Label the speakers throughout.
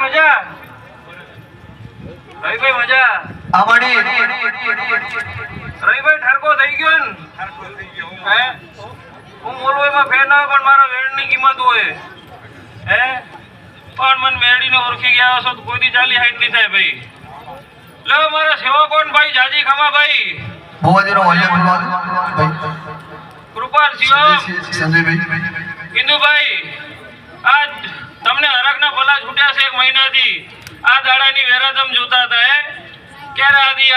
Speaker 1: મજા રવિભાઈ મજા
Speaker 2: અમારી
Speaker 1: રવિભાઈ ઠરકો થઈ ગયો ને હે હું બોલું એમાં ફેર ના પણ મારા વેડની કિંમત હોય હે પણ મને મેળીને ઓળખી ગયા છો તો કોઈની ચાલી હાઈટ નહીં થાય ભાઈ લે મારા સેવકોન ભાઈ જાજી ખમા ભાઈ
Speaker 2: ભુવાજીનો વલ્ય બનવા ભાઈ
Speaker 1: કૃપાલ શિવમ
Speaker 2: સંજયભાઈ
Speaker 1: કિંદુભાઈ આજ તમને હરકના ભલા છૂટ્યા છે 1 મહિનાથી આ દાડાની વેરા તમે જોતા હતા હે ક્યારે આદિ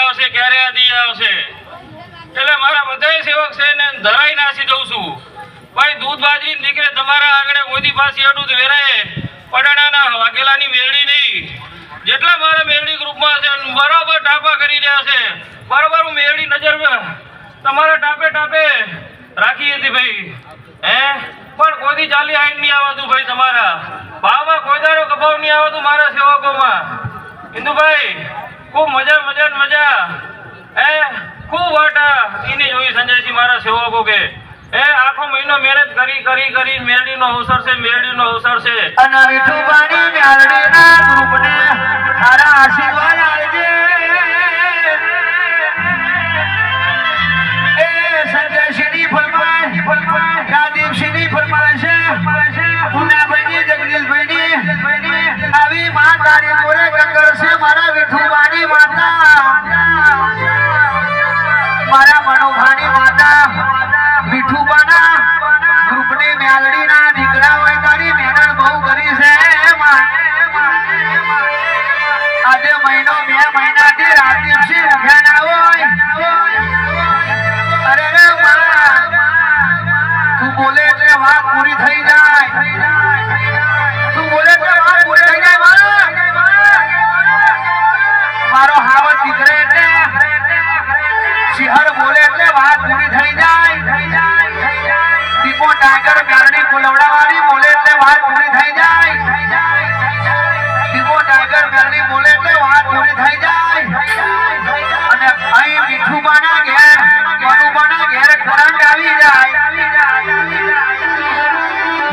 Speaker 1: આવશે એટલે મારા બધાય સેવક છે ને ધરાઈ નાસી દઉં છું ભાઈ દૂધ બાજરી નીકળે તમારા આગળ મોદી પાસે અડું તો વેરાય પડાણાના વાઘેલાની મેળડી નહીં જેટલા મારા મેળડી ગ્રુપમાં છે બરાબર ટાપા કરી રહ્યા છે બરાબર હું મેળડી નજર તમારા ટાપે રાખી હતી ભાઈ હે પણ કોઈ ચાલી હાઈટ નહીં આવતું ભાઈ તમારા ભાવમાં કોઈ દારો કભાવ નહીં આવતું મારા સેવકોમાં હિન્દુભાઈ ખૂબ મજા હે ખૂબ વાટા એની જોઈ સંજયસિંહ મારા સેવકો કે એ આખો મહિનો મહેનત કરી મેરડીનો અવસર છે
Speaker 2: અને વિઠુબાની મેરડીના ગ્રુપને સારા આશીર્વાદ આપજે એ સંજયસિંહની ફરમાઈશ રાદીપસિંહની ફરમાઈશ પુનાભાઈની જગદીશભાઈની આવી માં તારી જોડે કકર છે મારા વિઠુબાની માતા મારા મનોભાની માતા વિઠુબાના ગ્રુપની મેલડીના દીકરા હોય તારી મહેનત બહુ કરી છે આજે મહિનો 2 મહિનાથી રાદીપસિંહ ઉઠ્યા ના હોય અરે રે તું બોલે એટલે વાત પૂરી થઈ જાય મારો હાવત દીકરે એટલે શિહર બોલે એટલે વાત પૂરી થઈ જાય દીપો ટાઈગર મેરડી કોલવડાવાળી બોલે એટલે વાત પૂરી થઈ જાય દીપો ટાઈગર મેરડી બોલે એટલે વાત પૂરી થઈ જાય અને અહીં મીઠુબાના ઘેર મનુબાના ઘેર કરંટ આવી જાય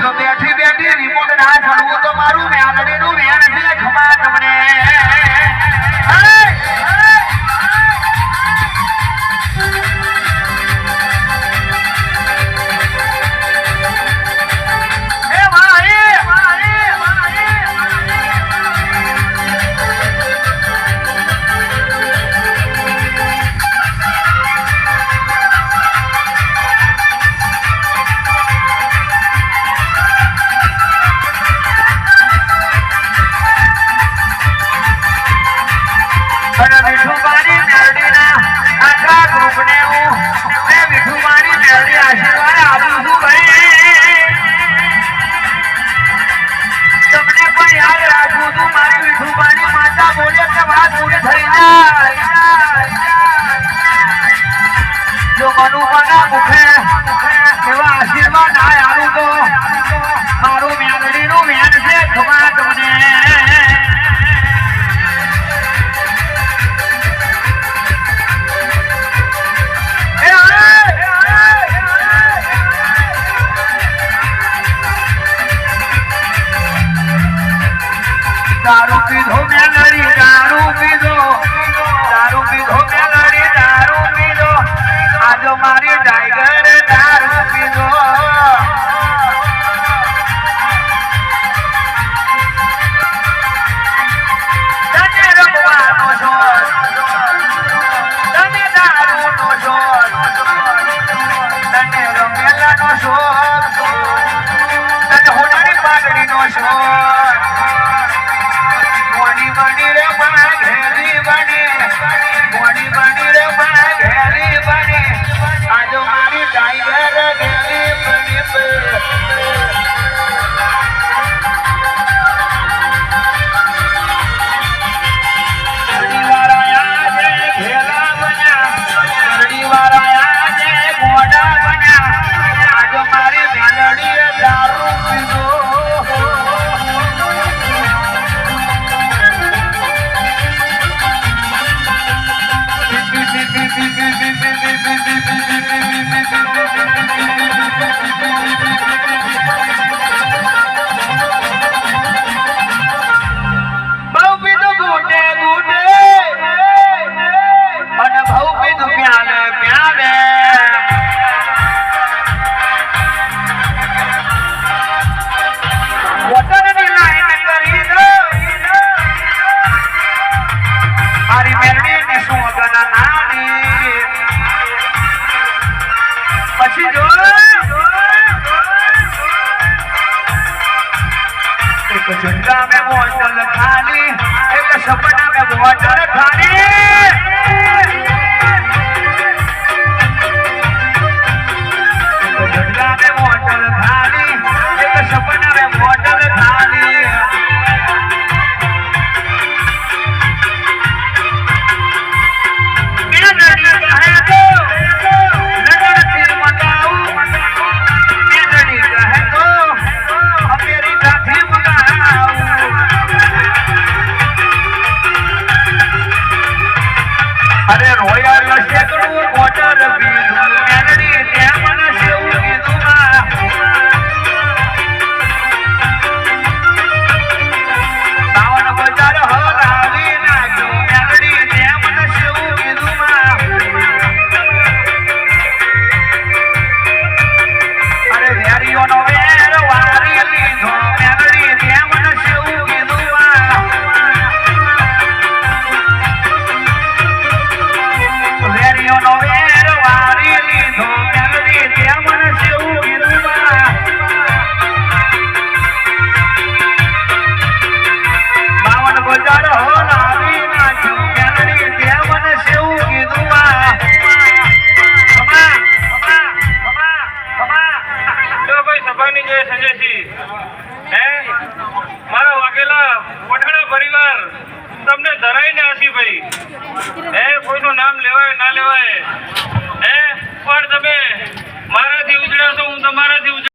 Speaker 2: જો બેઠી રિમોટ ના ચડવું તો મારું મેલડીનું વેણ છે ખમા તમને જો મનુબાના મુખે એવા આશીર્વાદ આય આવું તો મારું મેલડીનું વેણ છે ખમા તમને દારૂ પીધો મેલડી દારૂ પીધો મેલડી દારૂ પીધો આજો મારી ટાઈગર દારૂ પીધો તને રમવાનો શોખ તને દારૂનો શોખ તને રમેલાનો શોખ તને હોનારી પાઘડીનો શોખ મોડી બની રે માં ઘેરી બની રે માં ઘેરી બની આજો મારી ટાઈગર ઘેરી બની આજો મારી મેલડી દારૂ પીધો तो झुंडा में बोतल खाली एक सपना में बोतल खाली तो झुंडा में बोतल खाली एक सपना में बोतल खाली अरे रोया नशे करू वॉटर पीधू मेलडी त्या मन शेव कीधू सावन बजार हलावी नाजू मेलडी त्या मन शेव कीधू अरे वेरियो नो वेर वारी लीधो मेलडी त्या मन शेव कीधू વેરિયો નો વેર વારી લીધો મેલડી ત્યાં મને સેવું કીધું બાવન બજાર હલાવી નાખ્યું મેલડી ત્યાં મને સેવું કીધું
Speaker 1: તો ભાઈ સભાની જે સંજયસિંહ હે મારા વાઘેલા પઠાણા પરિવાર તમને ધરાઈને આસી ભાઈ હે કોઈનું નામ લેવાય ના લેવાય હે પણ તમે મારાથી ઉજળા છો હું તમારાથી ઉજળો